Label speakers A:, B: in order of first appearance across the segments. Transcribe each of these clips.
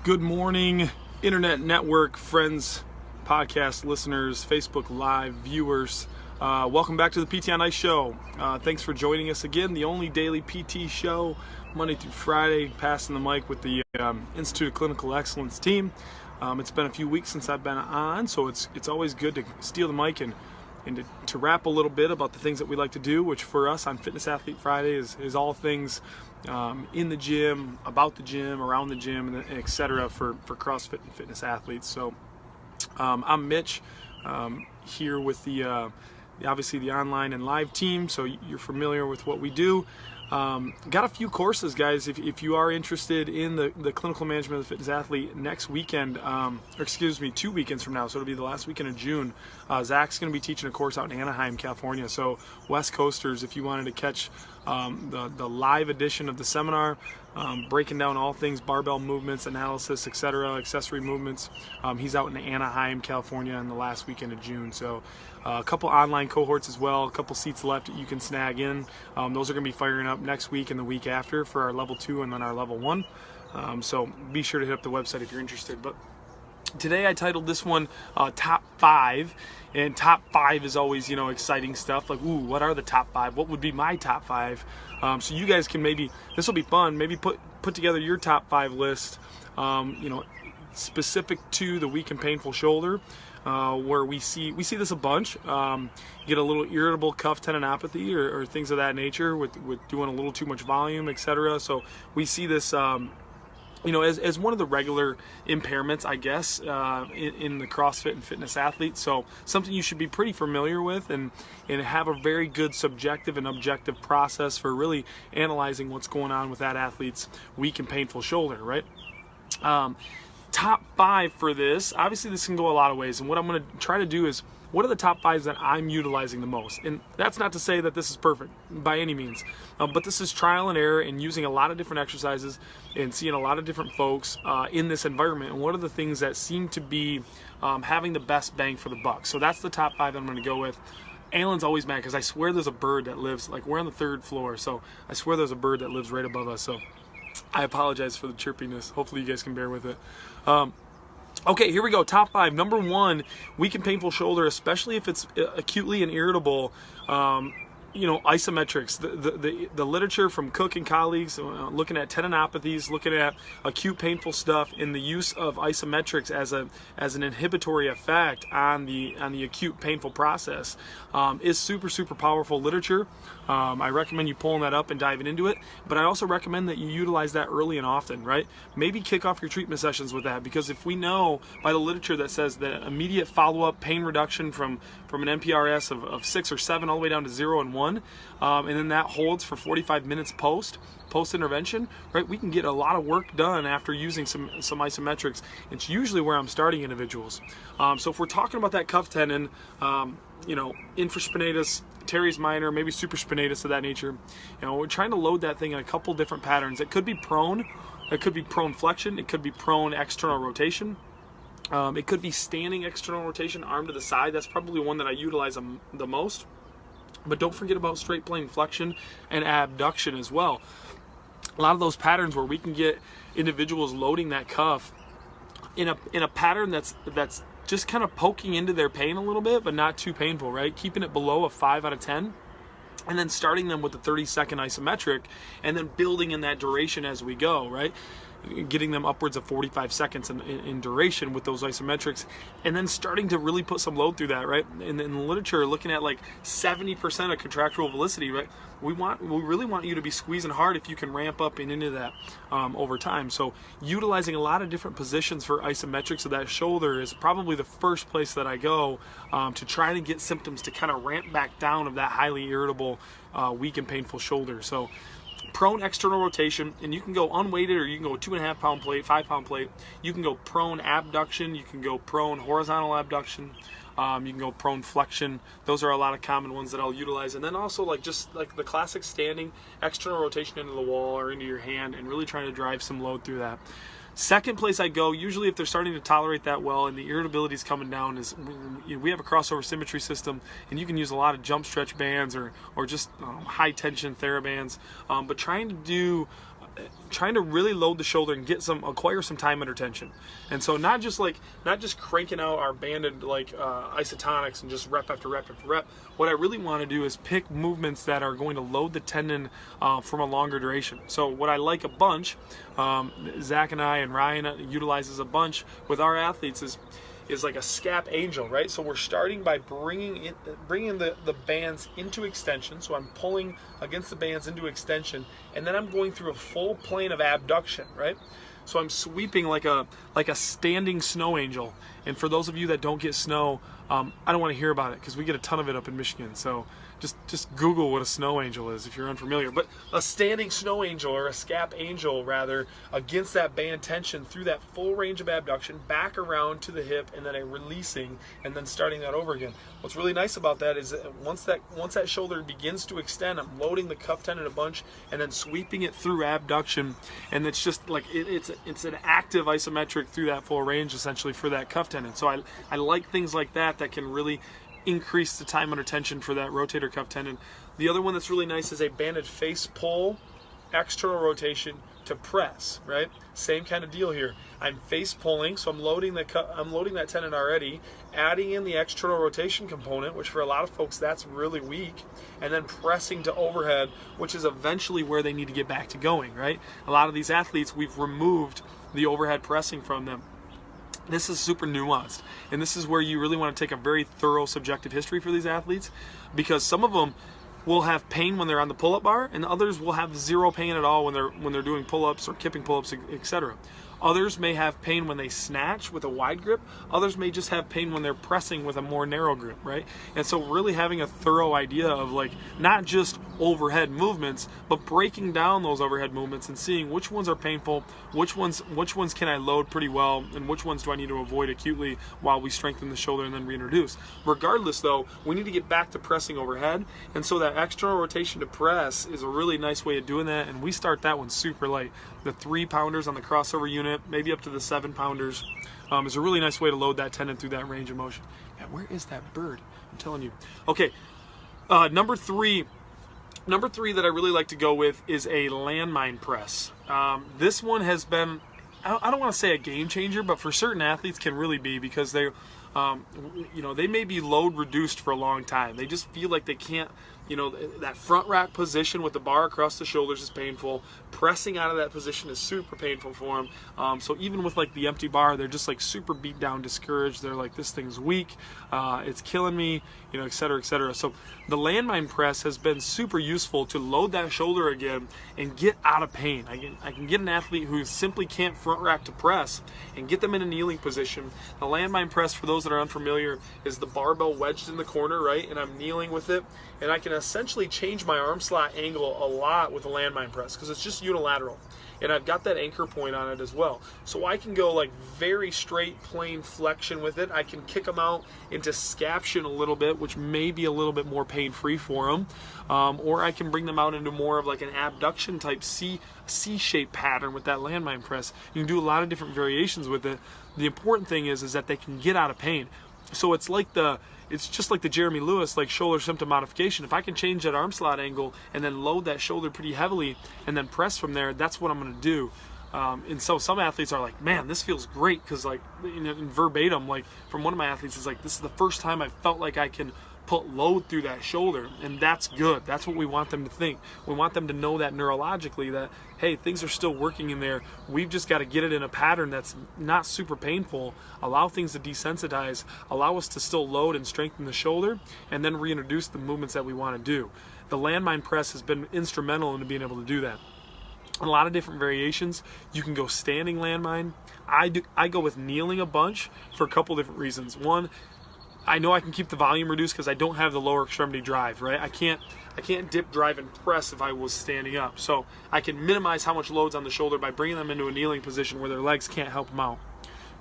A: Good morning, Internet Network friends, podcast listeners, Facebook Live viewers. Welcome back to the PT on Ice show. Thanks for joining us again, the only daily PT show, Monday through Friday, passing the mic with the Institute of Clinical Excellence team. It's been a few weeks since I've been on, so it's always good to steal the mic and to rap a little bit about the things that we like to do, which for us on Fitness Athlete Friday is all things in the gym, about the gym, around the gym, and etc. for CrossFit and fitness athletes. So I'm Mitch, here with the obviously the online and live team, so you're familiar with what we do. Got a few courses, guys, if you are interested in the clinical management of the fitness athlete. Next weekend, or excuse me, 2 weekends from now, so it'll be the last weekend of June, Zach's going to be teaching a course out in Anaheim, California. So West Coasters, if you wanted to catch the live edition of the seminar, breaking down all things barbell movements, analysis, etc., accessory movements, he's out in Anaheim, California on the last weekend of June. So a couple online cohorts as well, a couple seats left that you can snag in. Those are going to be firing up next week and the week after for our level 2 and then our level 1. So be sure to hit up the website if you're interested. But today I titled this one Top 5, and Top 5 is always, exciting stuff. Like, ooh, what are the top 5? What would be my top 5? So you guys can maybe, this will be fun, maybe put together your top 5 list, specific to the weak and painful shoulder, where we see this a bunch. Get a little irritable cuff tendinopathy or things of that nature with doing a little too much volume, etc. So we see this as one of the regular impairments, I guess, in the CrossFit and fitness athlete. So something you should be pretty familiar with and have a very good subjective and objective process for really analyzing what's going on with that athlete's weak and painful shoulder, right? Top 5 for this, obviously this can go a lot of ways, and what I'm going to try to do is, what are the top 5s that I'm utilizing the most? And that's not to say that this is perfect by any means, but this is trial and error and using a lot of different exercises and seeing a lot of different folks in this environment, and what are the things that seem to be having the best bang for the buck. So that's the top 5 that I'm going to go with. Alan's always mad because I swear there's a bird that lives, like, we're on the 3rd floor, so I swear there's a bird that lives right above us, so I apologize for the chirpiness. Hopefully you guys can bear with it. Okay, here we go. Top 5. Number 1, weak and painful shoulder, especially if it's acutely and irritable. Isometrics. The literature from Cook and colleagues, looking at tendinopathies, looking at acute painful stuff, in the use of isometrics as an inhibitory effect on the acute painful process, is super powerful literature. I recommend you pulling that up and diving into it, but I also recommend that you utilize that early and often, right? Maybe kick off your treatment sessions with that, because if we know by the literature that says that immediate follow-up pain reduction from an NPRS of 6 or 7 all the way down to 0 and 1, and then that holds for 45 minutes post intervention, right? We can get a lot of work done after using some isometrics. It's usually where I'm starting individuals. So if we're talking about that cuff tendon, infraspinatus, teres minor, maybe supraspinatus of that nature, we're trying to load that thing in a couple different patterns. It could be prone, it could be prone flexion, it could be prone external rotation. It could be standing external rotation, arm to the side. That's probably one that I utilize the most. But don't forget about straight plane flexion and abduction as well. A lot of those patterns where we can get individuals loading that cuff in a pattern that's just kind of poking into their pain a little bit, but not too painful, right? Keeping it below a 5 out of 10. And then starting them with a 30-second isometric, and then building in that duration as we go, right? Getting them upwards of 45 seconds in duration with those isometrics, and then starting to really put some load through that, right? In the literature, looking at like 70% of contractual velocity, right? We really want you to be squeezing hard if you can ramp up and into that over time. So utilizing a lot of different positions for isometrics of that shoulder is probably the first place that I go to try to get symptoms to kind of ramp back down of that highly irritable, weak and painful shoulder. So prone external rotation, and you can go unweighted, or you can go 2.5 pound plate, 5 pound plate. You can go prone abduction, you can go prone horizontal abduction, you can go prone flexion. Those are a lot of common ones that I'll utilize. And then also just like the classic standing external rotation into the wall or into your hand, and really trying to drive some load through that. Second place I go, usually if they're starting to tolerate that well and the irritability is coming down, is we have a crossover symmetry system, and you can use a lot of jump stretch bands or just high tension TheraBands, but trying to do trying to really load the shoulder and acquire some time under tension. And so not just cranking out our banded isotonics and just rep after rep after rep. What I really want to do is pick movements that are going to load the tendon from a longer duration. So what I like a bunch, Zach and I and Ryan utilizes a bunch with our athletes is like a ASCAP Angel, right? So we're starting by bringing the bands into extension. So I'm pulling against the bands into extension, and then I'm going through a full plane of abduction, right? So I'm sweeping like a standing snow angel. And for those of you that don't get snow, I don't want to hear about it because we get a ton of it up in Michigan. So just Google what a snow angel is if you're unfamiliar. But a standing snow angel, or a ASCAP Angel rather, against that band tension through that full range of abduction, back around to the hip, and then a releasing, and then starting that over again. What's really nice about that is that once that shoulder begins to extend, I'm loading the cuff tendon a bunch and then sweeping it through abduction, and it's just like it's an active isometric through that full range essentially for that cuff tendon. So I like things like that can really increase the time under tension for that rotator cuff tendon. The other one that's really nice is a banded face pull, external rotation to press, right? Same kind of deal here. I'm face pulling, so I'm loading that tendon already, adding in the external rotation component, which for a lot of folks that's really weak, and then pressing to overhead, which is eventually where they need to get back to going, right? A lot of these athletes, we've removed the overhead pressing from them. This is super nuanced, and this is where you really want to take a very thorough subjective history for these athletes, because some of them will have pain when they're on the pull-up bar, and others will have zero pain at all when they're doing pull-ups or kipping pull-ups, etc. Others may have pain when they snatch with a wide grip. Others may just have pain when they're pressing with a more narrow grip, right? And so really having a thorough idea of like not just overhead movements, but breaking down those overhead movements and seeing which ones are painful, which ones can I load pretty well, and which ones do I need to avoid acutely while we strengthen the shoulder and then reintroduce. Regardless though, we need to get back to pressing overhead, and so that external rotation to press is a really nice way of doing that, and we start that one super light. The 3-pounders on the crossover unit, maybe up to the 7-pounders, is a really nice way to load that tendon through that range of motion. Yeah, where is that bird? I'm telling you. Okay, number three that I really like to go with is a landmine press. This one has been, I don't want to say a game changer, but for certain athletes can really be, because they may be load reduced for a long time. They just feel like they can't, that front rack position with the bar across the shoulders is painful. Pressing out of that position is super painful for them. So even with like the empty bar, they're just like super beat down, discouraged. They're like, this thing's weak, it's killing me, et cetera, et cetera. So the landmine press has been super useful to load that shoulder again and get out of pain. I can get an athlete who simply can't front rack to press and get them in a kneeling position. The landmine press, for those that are unfamiliar, is the barbell wedged in the corner, right? And I'm kneeling with it, and I can essentially change my arm slot angle a lot with a landmine press because it's just unilateral, and I've got that anchor point on it as well, so I can go like very straight plane flexion with it. I can kick them out into scaption a little bit, which may be a little bit more pain-free for them, or I can bring them out into more of like an abduction type C-shaped pattern with that landmine press. You can do a lot of different variations with it. The important thing is that they can get out of pain. So it's just like the Jeremy Lewis like shoulder symptom modification. If I can change that arm slot angle and then load that shoulder pretty heavily and then press from there, that's what I'm going to do. And so some athletes are like, man, this feels great, because like in verbatim, like from one of my athletes, is like, this is the first time I felt like I can put load through that shoulder, and that's good. That's what we want them to think. We want them to know that neurologically that, hey, things are still working in there. We've just got to get it in a pattern that's not super painful, allow things to desensitize, allow us to still load and strengthen the shoulder, and then reintroduce the movements that we want to do. The landmine press has been instrumental in being able to do that. A lot of different variations. You can go standing landmine. I go with kneeling a bunch for a couple different reasons. One, I know I can keep the volume reduced because I don't have the lower extremity drive, right? I can't dip, drive, and press if I was standing up. So I can minimize how much load's on the shoulder by bringing them into a kneeling position where their legs can't help them out.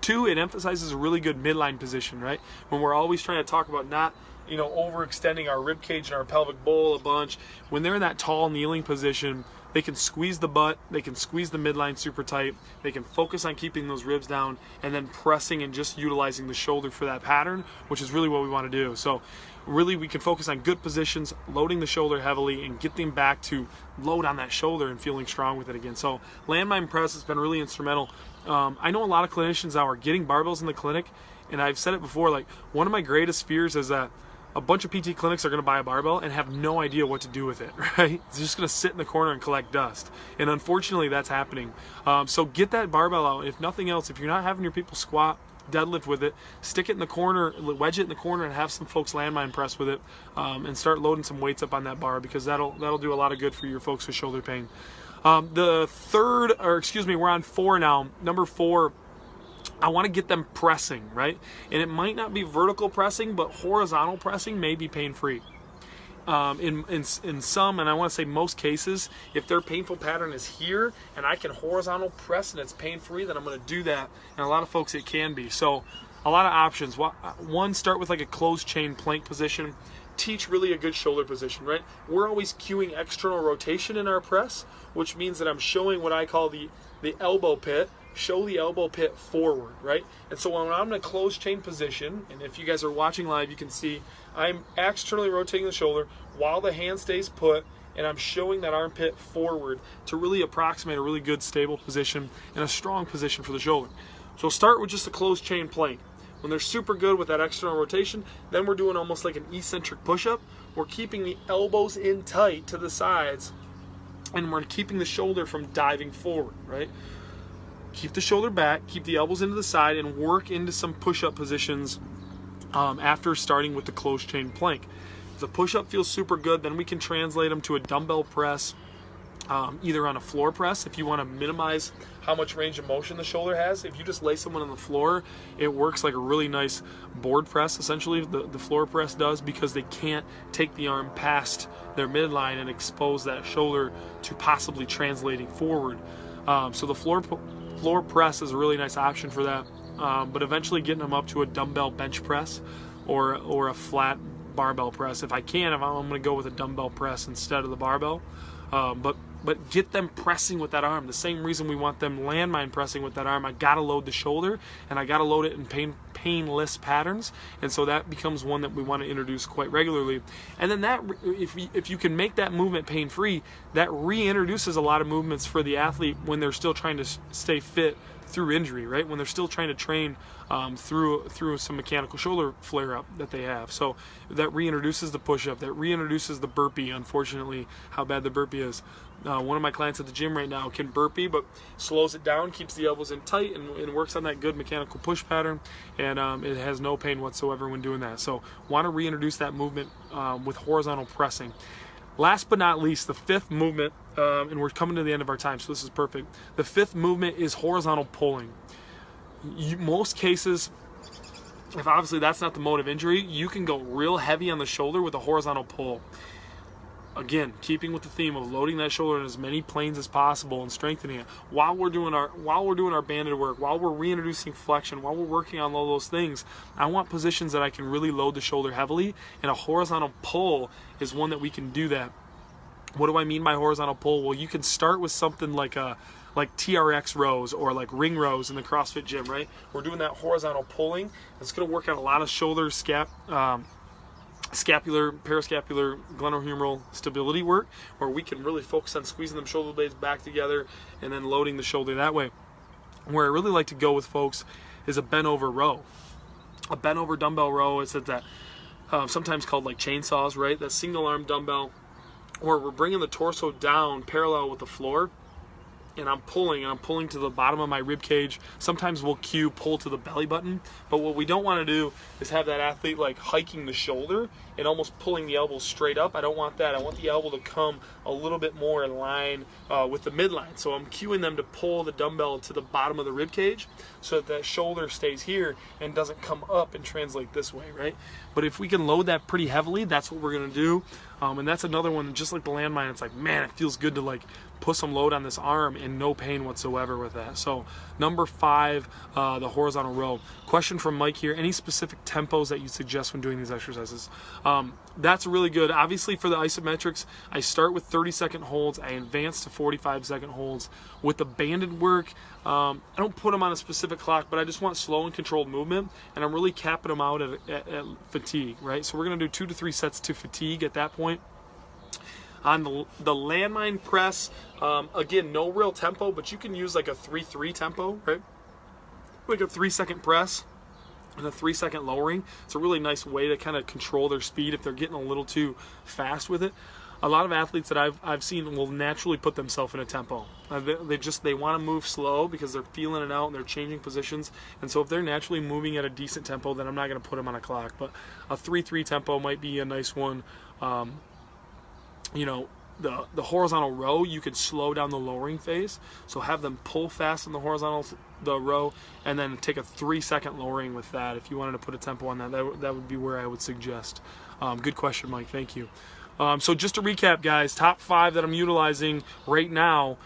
A: Two, it emphasizes a really good midline position, right? When we're always trying to talk about not you know, overextending our rib cage and our pelvic bowl a bunch. When they're in that tall kneeling position, they can squeeze the butt, they can squeeze the midline super tight, they can focus on keeping those ribs down and then pressing and just utilizing the shoulder for that pattern, which is really what we want to do. So really we can focus on good positions, loading the shoulder heavily, and get them back to load on that shoulder and feeling strong with it again. So Landmine Press has been really instrumental. I know a lot of clinicians now are getting barbells in the clinic, and I've said it before, like one of my greatest fears is that a bunch of PT clinics are going to buy a barbell and have no idea what to do with it, right? It's just going to sit in the corner and collect dust. And unfortunately, that's happening. So get that barbell out. If nothing else, if you're not having your people squat, deadlift with it, stick it in the corner, wedge it in the corner, and have some folks landmine press with it, and start loading some weights up on that bar, because that'll do a lot of good for your folks with shoulder pain. The third, or excuse me, we're on 4 now. Number 4, I want to get them pressing, right? And it might not be vertical pressing, but horizontal pressing may be pain-free. In some, and I want to say most cases, if their painful pattern is here and I can horizontal press and it's pain-free, then I'm going to do that. And a lot of folks, it can be. So a lot of options. One, start with like a closed chain plank position. Teach really a good shoulder position, right? We're always cueing external rotation in our press, which means that I'm showing what I call the elbow pit. Show the elbow pit forward, right? And so when I'm in a closed chain position, and if you guys are watching live, you can see I'm externally rotating the shoulder while the hand stays put, and I'm showing that armpit forward to really approximate a really good stable position and a strong position for the shoulder. So start with just a closed chain plank. When they're super good with that external rotation, then we're doing almost like an eccentric push-up. We're keeping the elbows in tight to the sides, and we're keeping the shoulder from diving forward, right? Keep the shoulder back, keep the elbows into the side, and work into some push-up positions after starting with the closed chain plank. If the push-up feels super good, then we can translate them to a dumbbell press, either on a floor press if you want to minimize how much range of motion the shoulder has. If you just lay someone on the floor, it works like a really nice board press, essentially, the floor press does, because they can't take the arm past their midline and expose that shoulder to possibly translating forward. So the floor press is a really nice option for that, but eventually getting them up to a dumbbell bench press or a flat barbell press. If I'm going to go with a dumbbell press instead of the barbell, but get them pressing with that arm. The same reason we want them landmine pressing with that arm, I gotta load the shoulder, and I gotta load it in painless patterns, and so that becomes one that we want to introduce quite regularly. And then that, if you can make that movement pain-free, that reintroduces a lot of movements for the athlete when they're still trying to stay fit through injury, right? When they're still trying to train through some mechanical shoulder flare-up that they have. So that reintroduces the push-up, that reintroduces the burpee, unfortunately, how bad the burpee is. One of my clients at the gym right now can burpee, but slows it down, keeps the elbows in tight, and works on that good mechanical push pattern, and it has no pain whatsoever when doing that. So want to reintroduce that movement with horizontal pressing. Last but not least, the 5th movement, and we're coming to the end of our time, so this is perfect. The 5th movement is horizontal pulling. Most cases, if obviously that's not the mode of injury, you can go real heavy on the shoulder with a horizontal pull. Again, keeping with the theme of loading that shoulder in as many planes as possible and strengthening it while we're doing our banded work, while we're reintroducing flexion, while we're working on all those things. I want positions that I can really load the shoulder heavily, and a horizontal pull is one that we can do that. What do I mean by horizontal pull? Well, you can start with something like TRX rows or like ring rows in the CrossFit gym, right? We're doing that horizontal pulling. It's going to work on a lot of shoulder, scapular, parascapular, glenohumeral stability work, where we can really focus on squeezing them shoulder blades back together and then loading the shoulder that way. Where I really like to go with folks is a bent over row. A bent over dumbbell row is that sometimes called like chainsaws, right? That single arm dumbbell where we're bringing the torso down parallel with the floor, and I'm pulling to the bottom of my rib cage. Sometimes we'll cue pull to the belly button, but what we don't want to do is have that athlete like hiking the shoulder and almost pulling the elbow straight up. I don't want that. I want the elbow to come a little bit more in line with the midline. So I'm cueing them to pull the dumbbell to the bottom of the rib cage so that shoulder stays here and doesn't come up and translate this way, right? But if we can load that pretty heavily, that's what we're going to do. And that's another one, just like the Landmine, it's like, man, it feels good to like put some load on this arm and no pain whatsoever with that. So number 5, the horizontal row. Question from Mike here: any specific tempos that you suggest when doing these exercises? That's really good. Obviously for the isometrics, I start with 30-second holds, I advance to 45-second holds. With the banded work, I don't put them on a specific clock, but I just want slow and controlled movement, and I'm really capping them out at fatigue, right? So we're gonna do 2 to 3 sets to fatigue at that point. On the Landmine Press, again, no real tempo, but you can use like a 3-3 tempo, right? Like a 3-second press and a 3-second lowering. It's a really nice way to kind of control their speed if they're getting a little too fast with it. A lot of athletes that I've seen will naturally put themselves in a tempo. They want to move slow because they're feeling it out and they're changing positions. And so if they're naturally moving at a decent tempo, then I'm not going to put them on a clock. But a 3-3 tempo might be a nice one. You know, the horizontal row, you could slow down the lowering phase. So have them pull fast in the row, and then take a 3-second lowering with that. If you wanted to put a tempo on that would be where I would suggest. Good question, Mike. Thank you. So just to recap, guys, top 5 that I'm utilizing right now,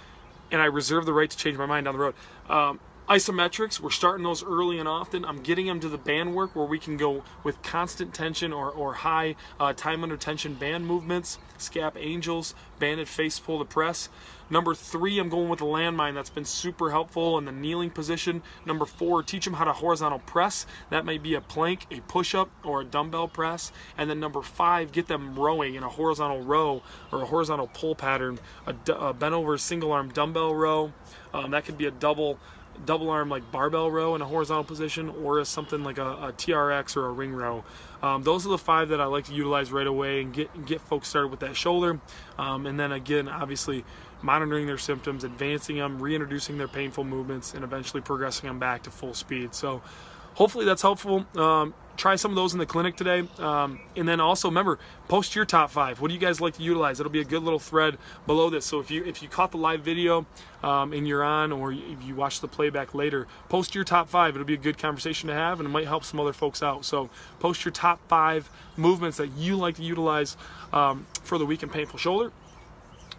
A: and I reserve the right to change my mind down the road. Isometrics, we're starting those early and often. I'm getting them to the band work where we can go with constant tension or high time under tension band movements. ASCAP Angels, banded face pull to press. Number 3, I'm going with the Landmine. That's been super helpful in the kneeling position. Number 4, teach them how to horizontal press. That may be a plank, a push-up, or a dumbbell press. And then number 5, get them rowing in a horizontal row or a horizontal pull pattern, a bent over single arm dumbbell row. That could be a double arm like barbell row in a horizontal position, or as something like a TRX or a ring row. Those are the 5 that I like to utilize right away and get folks started with that shoulder. And then again, obviously monitoring their symptoms, advancing them, reintroducing their painful movements, and eventually progressing them back to full speed. So hopefully that's helpful. Try some of those in the clinic today. And then also remember, post your top 5. What do you guys like to utilize? It'll be a good little thread below this. So if you caught the live video and you're on, or if you watch the playback later, post your top 5. It'll be a good conversation to have, and it might help some other folks out. So post your top 5 movements that you like to utilize for the weak and painful shoulder.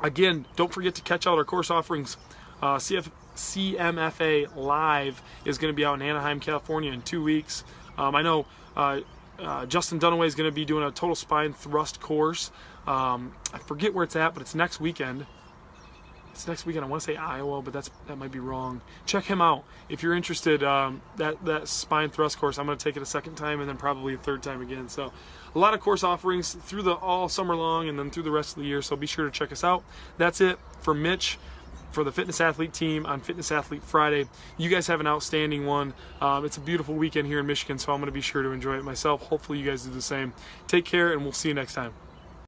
A: Again, don't forget to catch out our course offerings. CMFA Live is going to be out in Anaheim, California in 2 weeks. I know Justin Dunaway is going to be doing a total spine thrust course. I forget where it's at, but it's next weekend. It's next weekend. I want to say Iowa, but that might be wrong. Check him out if you're interested. That spine thrust course, I'm going to take it a second time and then probably a third time again. So a lot of course offerings through all summer long and then through the rest of the year. So be sure to check us out. That's it for Mitch, for the Fitness Athlete team on Fitness Athlete Friday. You guys have an outstanding one. It's a beautiful weekend here in Michigan, so I'm going to be sure to enjoy it myself. Hopefully you guys do the same. Take care, and we'll see you next time.